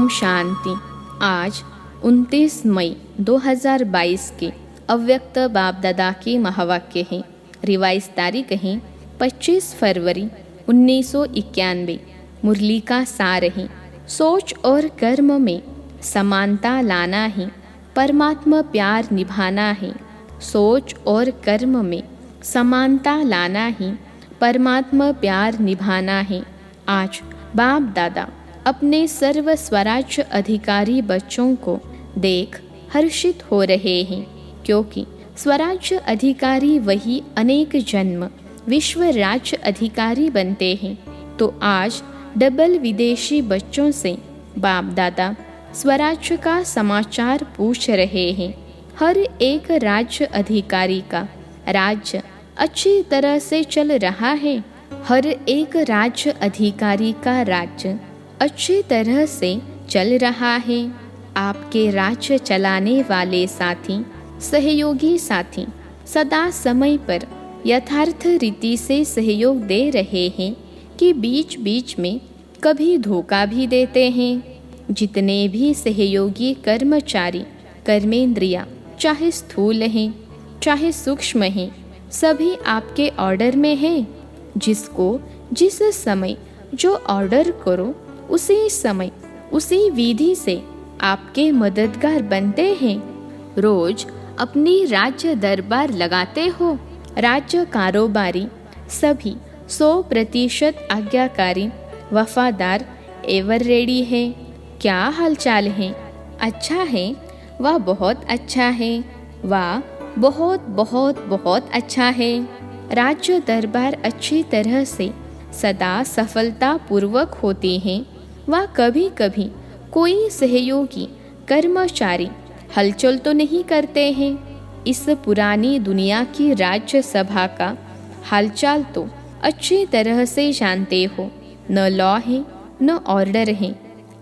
ओम शांति। आज 29 मई 2022 के अव्यक्त बाप दादा के महावाक्य हैं। रिवाइज तारीख है 25 फरवरी 1991। मुरली का सार है, सोच और कर्म में समानता लाना है, परमात्मा प्यार निभाना है। सोच और कर्म में समानता लाना है, परमात्मा प्यार निभाना है। आज बाप दादा अपने सर्व स्वराज्य अधिकारी बच्चों को देख हर्षित हो रहे हैं, क्योंकि स्वराज्य अधिकारी वही अनेक जन्म विश्व राज्य अधिकारी बनते हैं। तो आज डबल विदेशी बच्चों से बाप दादा स्वराज्य का समाचार पूछ रहे हैं। हर एक राज्य अधिकारी का राज्य अच्छी तरह से चल रहा है। हर एक राज्य अधिकारी का राज्य अच्छी तरह से चल रहा है। आपके राज्य चलाने वाले साथी, सहयोगी साथी सदा समय पर यथार्थ रीति से सहयोग दे रहे हैं कि बीच बीच में कभी धोखा भी देते हैं। जितने भी सहयोगी कर्मचारी कर्मेंद्रिया, चाहे स्थूल हैं चाहे सूक्ष्म हैं, सभी आपके ऑर्डर में हैं। जिसको जिस समय जो ऑर्डर करो उसी समय उसी विधि से आपके मददगार बनते हैं। रोज अपनी राज्य दरबार लगाते हो। राज्य कारोबारी सभी 100% आज्ञाकारी, वफादार, एवर रेडी है। क्या हालचाल है? अच्छा है? वाह बहुत अच्छा है। वाह बहुत बहुत बहुत अच्छा है। राज्य दरबार अच्छी तरह से सदा सफलता पूर्वक होते हैं। वह कभी कभी कोई सहयोगी कर्मचारी हलचल तो नहीं करते हैं। इस पुरानी दुनिया की राज्य सभा का हालचाल तो अच्छी तरह से जानते हो। न लॉ है न ऑर्डर है,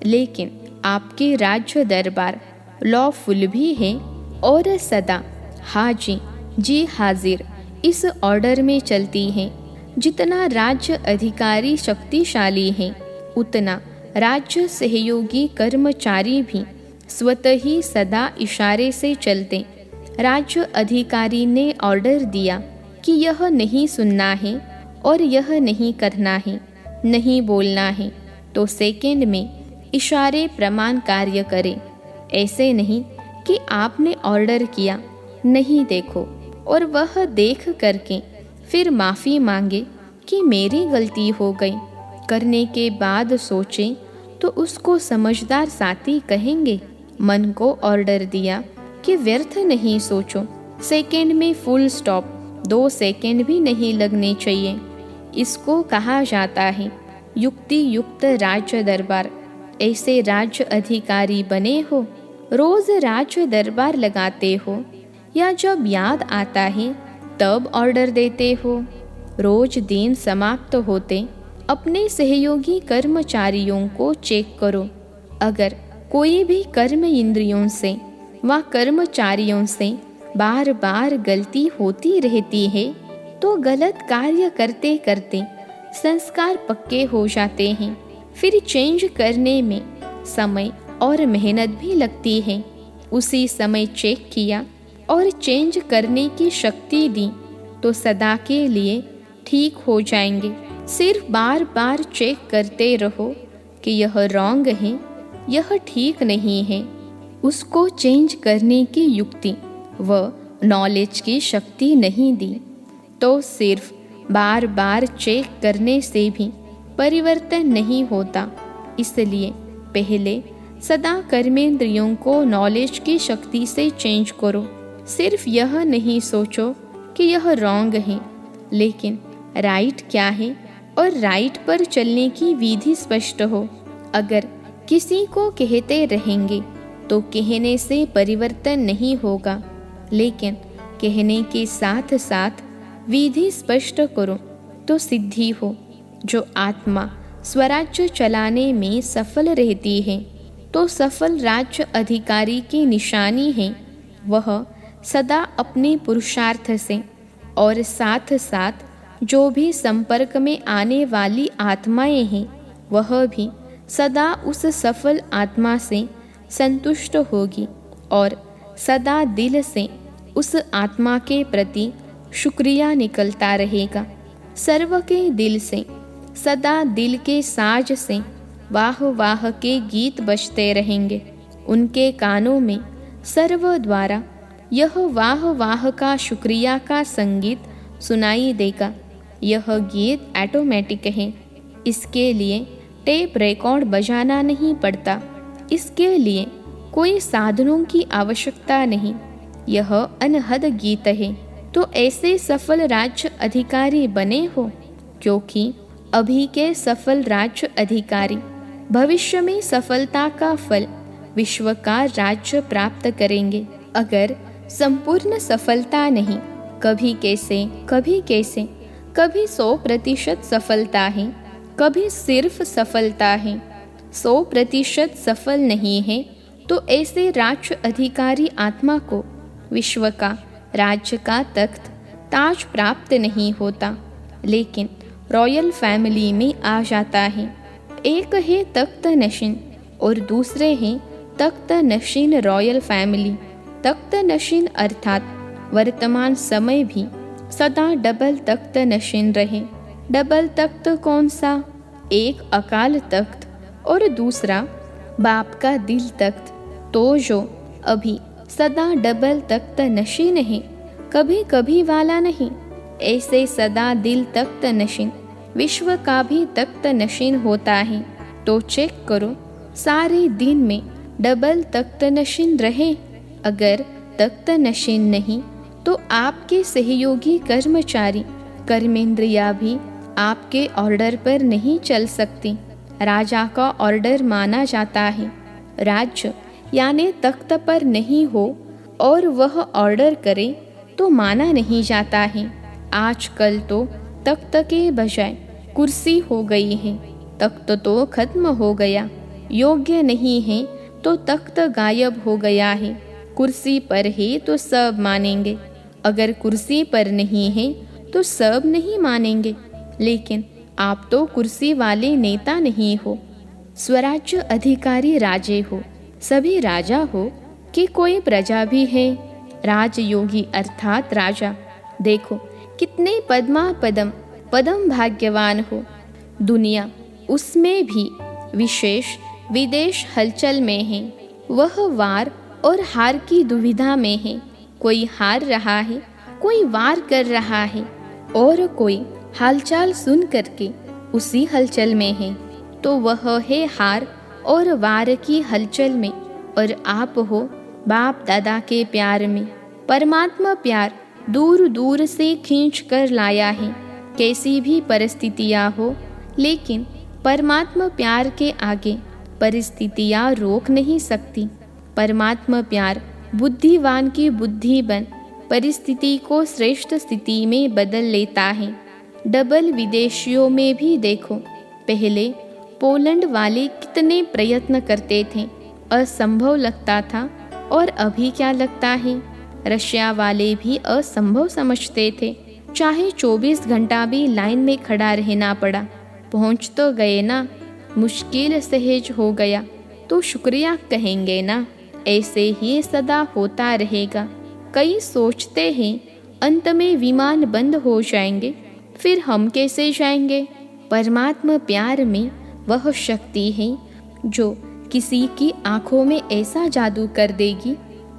लेकिन आपके राज्य दरबार लॉफुल भी है और सदा हाजी जी हाजिर इस ऑर्डर में चलती है। जितना राज्य अधिकारी शक्तिशाली है, उतना राज्य सहयोगी कर्मचारी भी स्वतः ही सदा इशारे से चलते। राज्य अधिकारी ने ऑर्डर दिया कि यह नहीं सुनना है और यह नहीं करना है, नहीं बोलना है, तो सेकंड में इशारे प्रमाण कार्य करे। ऐसे नहीं कि आपने ऑर्डर किया, नहीं देखो और वह देख करके फिर माफ़ी मांगे कि मेरी गलती हो गई। करने के बाद सोचे तो उसको समझदार साथी कहेंगे। मन को ऑर्डर दिया कि व्यर्थ नहीं सोचो, सेकंड में फुल स्टॉप, 2 सेकंड भी नहीं लगने चाहिए। इसको कहा जाता है युक्ति युक्त राज्य दरबार। ऐसे राज्य अधिकारी बने हो। रोज राज्य दरबार लगाते हो या जब याद आता है तब ऑर्डर देते हो। रोज दिन समाप्त होते अपने सहयोगी कर्मचारियों को चेक करो। अगर कोई भी कर्म इंद्रियों से व कर्मचारियों से बार बार गलती होती रहती है, तो गलत कार्य करते करते संस्कार पक्के हो जाते हैं। फिर चेंज करने में समय और मेहनत भी लगती है। उसी समय चेक किया और चेंज करने की शक्ति दी तो सदा के लिए ठीक हो जाएंगे। सिर्फ बार बार चेक करते रहो कि यह रॉन्ग है, यह ठीक नहीं है। उसको चेंज करने की युक्ति व नॉलेज की शक्ति नहीं दी, तो सिर्फ बार बार चेक करने से भी परिवर्तन नहीं होता। इसलिए पहले सदा कर्मेंद्रियों को नॉलेज की शक्ति से चेंज करो। सिर्फ यह नहीं सोचो कि यह रॉन्ग है, लेकिन राइट क्या है और राइट पर चलने की विधि स्पष्ट हो। अगर किसी को कहते रहेंगे तो कहने से परिवर्तन नहीं होगा, लेकिन कहने के साथ साथ विधि स्पष्ट करो तो सिद्धि हो। जो आत्मा स्वराज्य चलाने में सफल रहती है, तो सफल राज्य अधिकारी की निशानी है वह सदा अपने पुरुषार्थ से और साथ साथ जो भी संपर्क में आने वाली आत्माएं हैं, वह भी सदा उस सफल आत्मा से संतुष्ट होगी और सदा दिल से उस आत्मा के प्रति शुक्रिया निकलता रहेगा। सर्व के दिल से सदा दिल के साज से वाह वाह के गीत बजते रहेंगे। उनके कानों में सर्व द्वारा यह वाह वाह का शुक्रिया का संगीत सुनाई देगा। यह गीत ऑटोमेटिक है, इसके लिए टेप रिकॉर्ड बजाना नहीं पड़ता, इसके लिए कोई साधनों की आवश्यकता नहीं। यह अनहद गीत है। तो ऐसे सफल राज्य अधिकारी बने हो, क्योंकि अभी के सफल राज्य अधिकारी भविष्य में सफलता का फल विश्व का राज्य प्राप्त करेंगे। अगर संपूर्ण सफलता नहीं, कभी कैसे कभी 100% सफलता है, कभी सिर्फ सफलता है, 100% सफल नहीं है, तो ऐसे राज्य अधिकारी आत्मा को विश्व का राज्य का तख्त ताज प्राप्त नहीं होता, लेकिन रॉयल फैमिली में आ जाता है। एक है तख्त नशीन और दूसरे हैं तख्त नशीन रॉयल फैमिली। तख्त नशीन अर्थात वर्तमान समय भी सदा डबल तख्त नशीन रहे। डबल तख्त कौन सा? एक अकाल तख्त और दूसरा बाप का दिल तख्त। तो जो अभी सदा डबल तख्त नशीन है, कभी कभी वाला नहीं, ऐसे सदा दिल तख्त नशीन विश्व का भी तख्त नशीन होता है। तो चेक करो, सारे दिन में डबल तख्त नशीन रहे। अगर तख्त नशीन नहीं तो आपके सहयोगी कर्मचारी कर्मेंद्रिया भी आपके ऑर्डर पर नहीं चल सकती। राजा का ऑर्डर माना जाता है। राज्य यानी तख्त पर नहीं हो और वह ऑर्डर करे तो माना नहीं जाता है। आजकल तो तख्त के बजाय कुर्सी हो गई है। तख्त तो खत्म हो गया। योग्य नहीं है तो तख्त गायब हो गया है। कुर्सी पर है तो सब मानेंगे, अगर कुर्सी पर नहीं है तो सब नहीं मानेंगे। लेकिन आप तो कुर्सी वाले नेता नहीं हो, स्वराज्य अधिकारी राजे हो। सभी राजा हो कि कोई प्रजा भी है। राजयोगी अर्थात राजा। देखो कितने पदम भाग्यवान हो। दुनिया उसमें भी विशेष विदेश हलचल में है। वह वार और हार की दुविधा में है। कोई हार रहा है, कोई वार कर रहा है और कोई हालचाल सुन करके उसी हलचल में है। तो वह है हार और वार की हलचल में और आप हो बाप दादा के प्यार में। परमात्मा प्यार दूर दूर से खींच कर लाया है। कैसी भी परिस्थितियाँ हो, लेकिन परमात्मा प्यार के आगे परिस्थितियाँ रोक नहीं सकती। परमात्मा प्यार बुद्धिवान की बुद्धि बन परिस्थिति को श्रेष्ठ स्थिति में बदल लेता है। डबल विदेशियों में भी देखो, पहले पोलैंड वाले कितने प्रयत्न करते थे, असंभव लगता था, और अभी क्या लगता है? रशिया वाले भी असंभव समझते थे। चाहे 24 घंटा भी लाइन में खड़ा रहना पड़ा, पहुंच तो गए ना। मुश्किल सहज हो गया तो शुक्रिया कहेंगे ना। ऐसे ही सदा होता रहेगा। कई सोचते हैं अंत में विमान बंद हो जाएंगे, फिर हम कैसे जाएंगे? परमात्मा प्यार में वह शक्ति है जो किसी की आंखों में ऐसा जादू कर देगी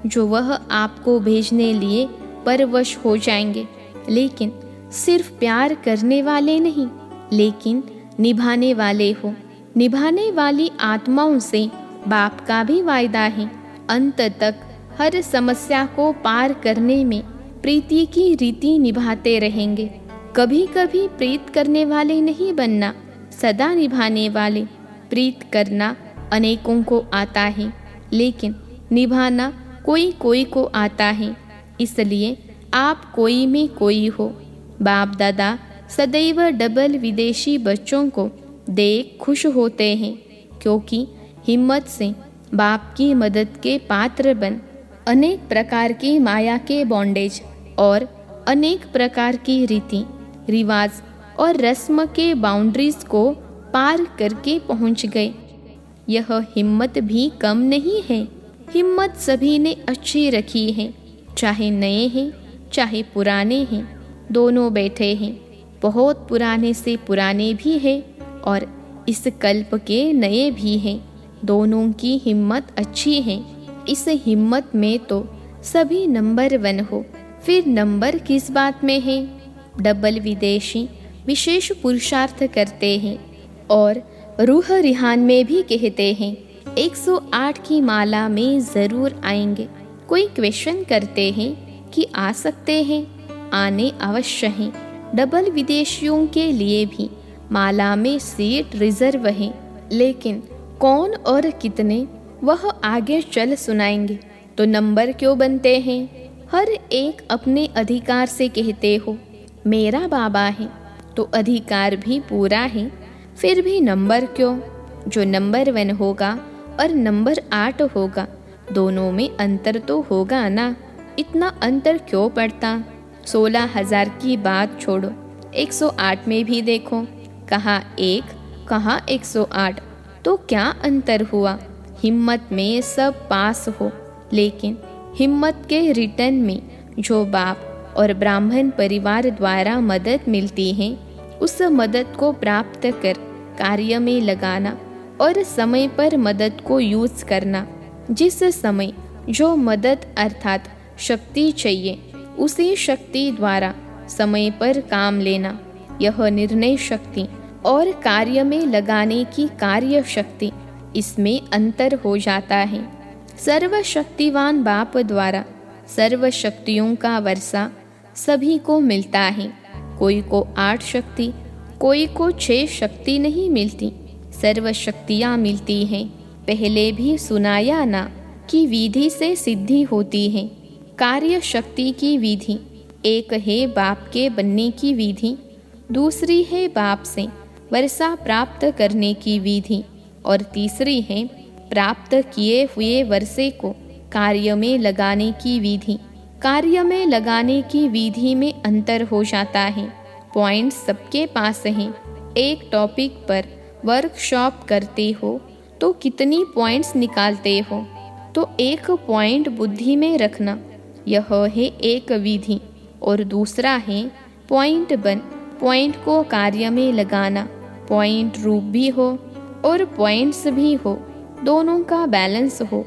जो वह आपको भेजने लिए परवश हो जाएंगे। लेकिन सिर्फ प्यार करने वाले नहीं, लेकिन निभाने वाले हो। निभाने वाली आत्माओं से बाप का भी वायदा है। अंत तक हर समस्या को पार करने में प्रीति की रीति निभाते रहेंगे। कभी कभी प्रीत करने वाले नहीं बनना, सदा निभाने वाले। प्रीत करना अनेकों को आता है, लेकिन निभाना कोई कोई को आता है। इसलिए आप कोई में कोई हो। बाप दादा सदैव डबल विदेशी बच्चों को देख खुश होते हैं, क्योंकि हिम्मत से बाप की मदद के पात्र बन अनेक प्रकार की माया के बॉन्डेज और अनेक प्रकार की रीति रिवाज और रस्म के बाउंड्रीज को पार करके पहुंच गए। यह हिम्मत भी कम नहीं है। हिम्मत सभी ने अच्छी रखी है, चाहे नए हैं चाहे पुराने हैं, दोनों बैठे हैं। बहुत पुराने से पुराने भी हैं और इस कल्प के नए भी हैं। दोनों की हिम्मत अच्छी है। इस हिम्मत में तो सभी नंबर 1 हो। फिर नंबर किस बात में है? डबल विदेशी विशेष पुरुषार्थ करते हैं और रूह रिहान में भी कहते हैं 108 की माला में ज़रूर आएंगे। कोई क्वेश्चन करते हैं कि आ सकते हैं? आने अवश्य हैं। डबल विदेशियों के लिए भी माला में सीट रिजर्व है, लेकिन कौन और कितने वह आगे चल सुनाएंगे। तो नंबर क्यों बनते हैं? हर एक अपने अधिकार से कहते हो मेरा बाबा है, तो अधिकार भी पूरा है। फिर भी नंबर क्यों? जो नंबर 1 होगा और नंबर 8 होगा, दोनों में अंतर तो होगा ना। इतना अंतर क्यों पड़ता? 16,000 की बात छोड़ो, 108 में भी देखो, कहाँ 1 कहाँ 108, तो क्या अंतर हुआ? हिम्मत में सब पास हो, लेकिन हिम्मत के रिटर्न में जो बाप और ब्राह्मण परिवार द्वारा मदद मिलती है, उस मदद को प्राप्त कर कार्य में लगाना और समय पर मदद को यूज करना। जिस समय जो मदद अर्थात शक्ति चाहिए, उसी शक्ति द्वारा समय पर काम लेना, यह निर्णय शक्ति और कार्य में लगाने की कार्य शक्ति, इसमें अंतर हो जाता है। सर्वशक्तिवान बाप द्वारा सर्व शक्तियों का वर्षा सभी को मिलता है। कोई को 8 शक्ति, कोई को 6 शक्ति नहीं मिलती, सर्व शक्तियाँ मिलती हैं। पहले भी सुनाया ना कि विधि से सिद्धि होती है। कार्य शक्ति की विधि एक है बाप के बनने की विधि, दूसरी है बाप से वर्षा प्राप्त करने की विधि और तीसरी है प्राप्त किए हुए वर्षे को कार्य में लगाने की विधि। कार्य में लगाने की विधि में अंतर हो जाता है। पॉइंट सबके पास हैं। एक टॉपिक पर वर्कशॉप करते हो तो कितनी पॉइंट्स निकालते हो? तो एक पॉइंट बुद्धि में रखना, यह है एक विधि, और दूसरा है पॉइंट बन, पॉइंट को कार्य में लगाना। पॉइंट रूप भी हो और पॉइंट्स भी हो, दोनों का बैलेंस हो।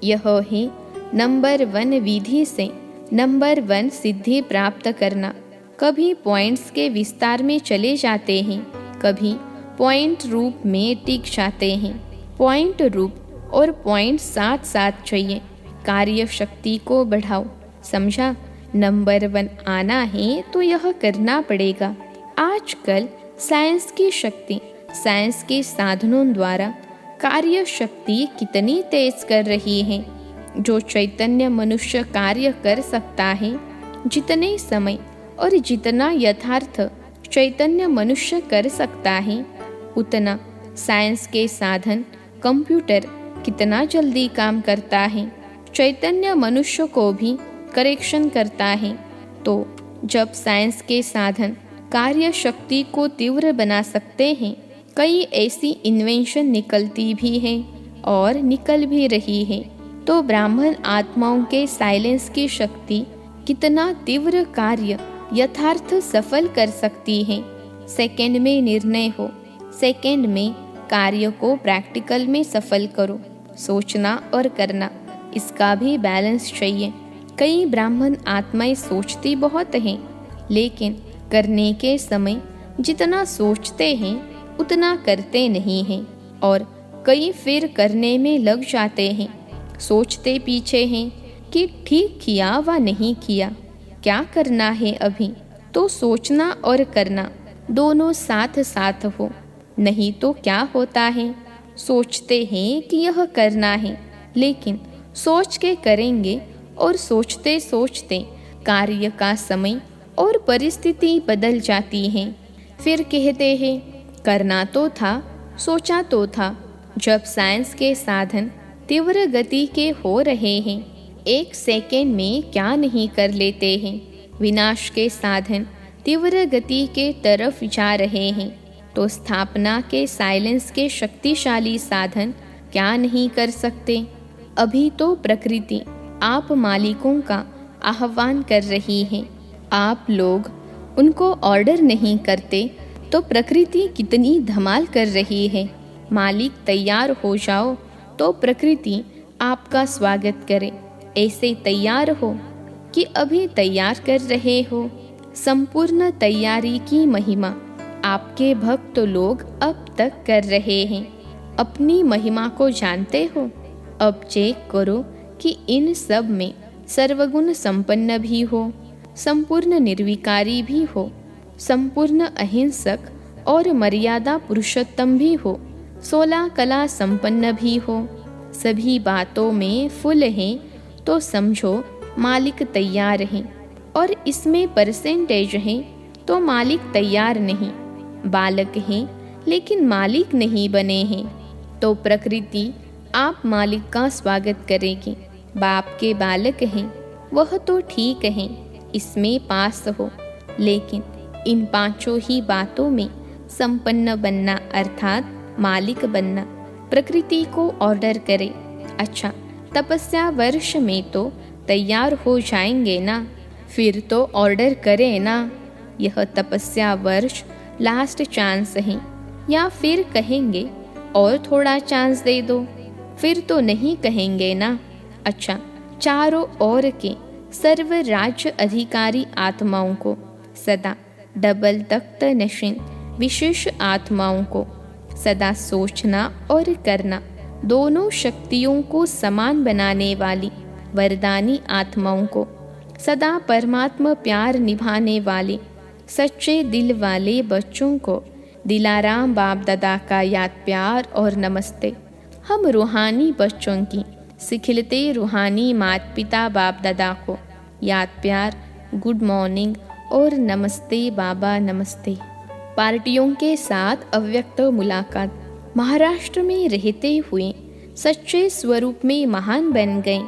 यह है नंबर 1 विधि से नंबर 1 सिद्धि प्राप्त करना। कभी पॉइंट्स के विस्तार में चले जाते हैं, कभी पॉइंट रूप में टिक जाते हैं। पॉइंट रूप और पॉइंट साथ साथ चाहिए। कार्य शक्ति को बढ़ाओ, समझा? नंबर 1 आना है तो यह करना पड़ेगा। आजकल साइंस की शक्ति, साइंस के साधनों द्वारा कार्य शक्ति कितनी तेज कर रही है। जो चैतन्य मनुष्य कार्य कर सकता है, जितने समय और जितना यथार्थ चैतन्य मनुष्य कर सकता है, उतना साइंस के साधन कंप्यूटर कितना जल्दी काम करता है। चैतन्य मनुष्य को भी करेक्शन करता है। तो जब साइंस के साधन कार्य शक्ति को तीव्र बना सकते हैं, कई ऐसी इन्वेंशन निकलती भी हैं और निकल भी रही है, तो ब्राह्मण आत्माओं के साइलेंस की शक्ति कितना तीव्र कार्य यथार्थ सफल कर सकती है। सेकंड में निर्णय हो, सेकंड में कार्य को प्रैक्टिकल में सफल करो। सोचना और करना, इसका भी बैलेंस चाहिए। कई ब्राह्मण आत्माएं सोचती बहुत हैं, लेकिन करने के समय जितना सोचते हैं उतना करते नहीं हैं, और कई फिर करने में लग जाते हैं, सोचते पीछे हैं कि ठीक किया व नहीं किया, क्या करना है अभी। तो सोचना और करना दोनों साथ साथ हो, नहीं तो क्या होता है, सोचते हैं कि यह करना है, लेकिन सोच के करेंगे और सोचते सोचते कार्य का समय और परिस्थिति बदल जाती है। फिर कहते हैं करना तो था, सोचा तो था। जब साइंस के साधन तीव्र गति के हो रहे हैं, 1 सेकेंड में क्या नहीं कर लेते हैं। विनाश के साधन तीव्र गति के तरफ जा रहे हैं, तो स्थापना के साइलेंस के शक्तिशाली साधन क्या नहीं कर सकते? अभी तो प्रकृति आप मालिकों का आह्वान कर रही है। आप लोग उनको ऑर्डर नहीं करते तो प्रकृति कितनी धमाल कर रही है। मालिक तैयार हो जाओ तो प्रकृति आपका स्वागत करे। ऐसे तैयार हो कि अभी तैयार कर रहे हो। संपूर्ण तैयारी की महिमा आपके भक्त लोग अब तक कर रहे हैं। अपनी महिमा को जानते हो? अब चेक करो कि इन सब में सर्वगुण संपन्न भी हो, संपूर्ण निर्विकारी भी हो, संपूर्ण अहिंसक और मर्यादा पुरुषोत्तम भी हो, 16 कला संपन्न भी हो, सभी बातों में फुल हैं तो समझो मालिक तैयार हैं। और इसमें परसेंटेज है तो मालिक तैयार नहीं। बालक हैं लेकिन मालिक नहीं बने हैं तो प्रकृति आप मालिक का स्वागत करेगी। बाप के बालक हैं वह तो ठीक है, इसमें पास हो, लेकिन इन पांचों ही बातों में संपन्न बनना अर्थात मालिक बनना। प्रकृति को ऑर्डर करे। अच्छा, तपस्या वर्ष में तो तैयार हो जाएंगे ना, फिर तो ऑर्डर करें ना। यह तपस्या वर्ष लास्ट चांस है, या फिर कहेंगे और थोड़ा चांस दे दो, फिर तो नहीं कहेंगे ना। अच्छा, चारों ओर के सर्व राज्य अधिकारी आत्माओं को सदा डबल तख्त नशीन विशेष आत्माओं को सदा सोचना और करना दोनों शक्तियों को समान बनाने वाली वरदानी आत्माओं को सदा परमात्मा प्यार निभाने वाले सच्चे दिल वाले बच्चों को दिलाराम बाप दादा का याद प्यार और नमस्ते। हम रूहानी बच्चों की सिखिलते रूहानी माता पिता बाप दादा को याद प्यार, गुड मॉर्निंग और नमस्ते बाबा नमस्ते। पार्टियों के साथ अव्यक्त मुलाकात। महाराष्ट्र में रहते हुए सच्चे स्वरूप में महान बन गए,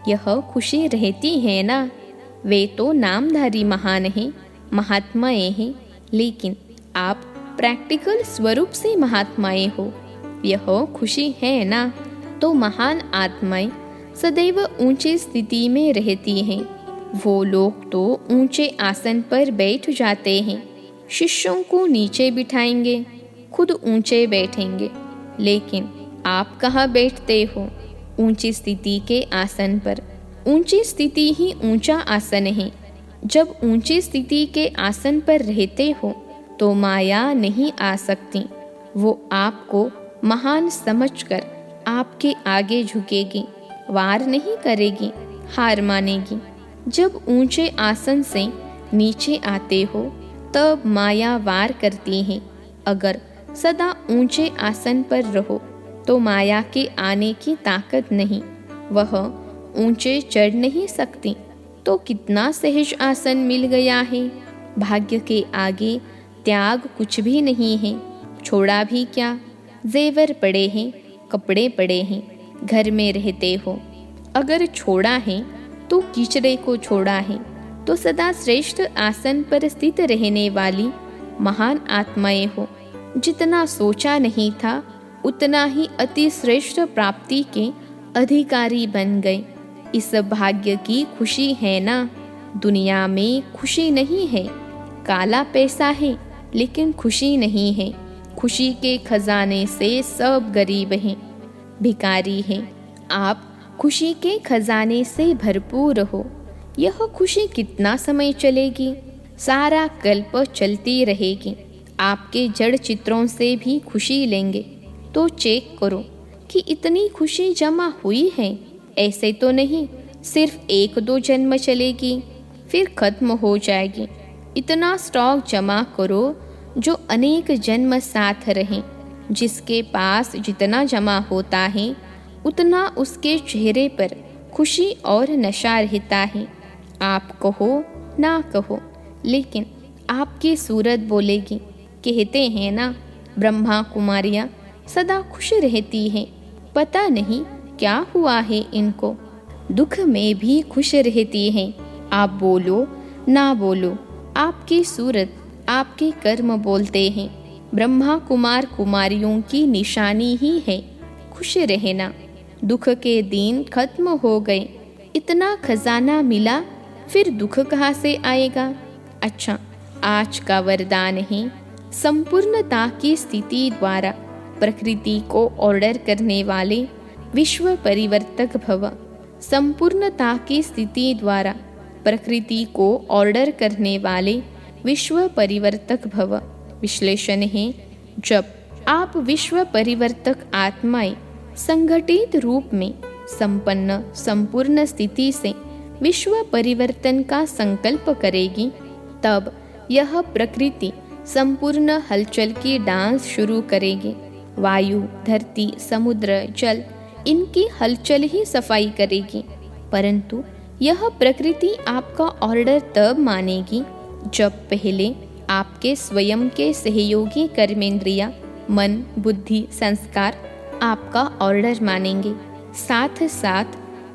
यह खुशी रहती है ना। वे तो नामधारी महान हैं, महात्माएं हैं, लेकिन आप प्रैक्टिकल स्वरूप से महात्माएं हो, यह खुशी है ना। तो महान आत्माएं सदैव ऊंची स्थिति में रहती हैं। वो लोग तो ऊंचे आसन पर बैठ जाते हैं, शिष्यों को नीचे बिठाएंगे, खुद ऊंचे बैठेंगे। लेकिन आप कहाँ बैठते हो? ऊंची स्थिति के आसन पर। ऊंची स्थिति ही ऊंचा आसन है। जब ऊंची स्थिति के आसन पर रहते हो तो माया नहीं आ सकती। वो आपको महान समझकर आपके आगे झुकेगी, वार नहीं करेगी, हार मानेगी। जब ऊंचे आसन से नीचे आते हो तब माया वार करती है। अगर सदा ऊंचे आसन पर रहो तो माया के आने की ताकत नहीं, वह ऊंचे चढ़ नहीं सकती। तो कितना सहज आसन मिल गया है। भाग्य के आगे त्याग कुछ भी नहीं है। छोड़ा भी क्या? जेवर पड़े हैं, कपड़े पड़े हैं, घर में रहते हो। अगर छोड़ा है तो कीचड़े को छोड़ा है। तो सदा श्रेष्ठ आसन पर स्थित रहने वाली महान आत्माएं हो। जितना सोचा नहीं था उतना ही अति श्रेष्ठ प्राप्ति के अधिकारी बन गए। इस भाग्य की खुशी है ना। दुनिया में खुशी नहीं है, काला पैसा है लेकिन खुशी नहीं है। खुशी के खजाने से सब गरीब हैं, भिखारी हैं। आप खुशी के खजाने से भरपूर हो। यह खुशी कितना समय चलेगी? सारा कल्प चलती रहेगी। आपके जड़ चित्रों से भी खुशी लेंगे तो चेक करो कि इतनी खुशी जमा हुई है। ऐसे तो नहीं सिर्फ 1-2 जन्म चलेगी फिर खत्म हो जाएगी। इतना स्टॉक जमा करो जो अनेक जन्म साथ रहें। जिसके पास जितना जमा होता है उतना उसके चेहरे पर खुशी और नशा रहता है। आप कहो ना कहो लेकिन आपकी सूरत बोलेगी। कहते हैं ना, ब्रह्मा कुमारियाँ सदा खुश रहती हैं। पता नहीं क्या हुआ है इनको, दुख में भी खुश रहती हैं। आप बोलो ना बोलो, आपकी सूरत आपके कर्म बोलते हैं। ब्रह्मा कुमार कुमारियों की निशानी ही है खुश रहना। दुख के दिन खत्म हो गए, इतना खजाना मिला, फिर दुख कहाँ से आएगा। अच्छा, आज का वरदान है संपूर्णता की स्थिति द्वारा प्रकृति को ऑर्डर करने वाले विश्व परिवर्तक भव। संपूर्णता की स्थिति द्वारा प्रकृति को ऑर्डर करने वाले विश्व परिवर्तक भव। विश्लेषण है, जब आप विश्व परिवर्तक आत्माएं संगठित रूप में संपन्न संपूर्ण स्थिति से विश्व परिवर्तन का संकल्प करेगी, तब यह प्रकृति संपूर्ण हलचल की डांस शुरू करेगी। वायु, धरती, समुद्र, जल, इनकी हलचल ही सफाई करेगी। परंतु यह प्रकृति आपका ऑर्डर तब मानेगी जब पहले आपके स्वयं के सहयोगी कर्मेंद्रिया, मन, बुद्धि, संस्कार आपका ऑर्डर मानेंगे। साथ साथ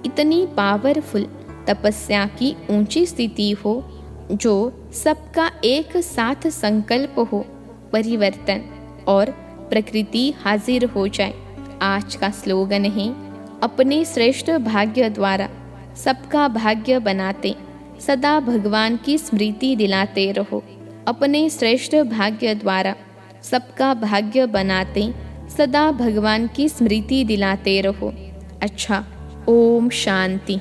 इतनी पावरफुल तपस्या की ऊंची स्थिति हो जो सबका एक साथ संकल्प हो परिवर्तन, और प्रकृति हाजिर हो जाए। आज का स्लोगन है, अपने श्रेष्ठ भाग्य द्वारा सबका भाग्य बनाते सदा भगवान की स्मृति दिलाते रहो। अपने श्रेष्ठ भाग्य द्वारा सबका भाग्य बनाते सदा भगवान की स्मृति दिलाते रहो। अच्छा, ओम शांति।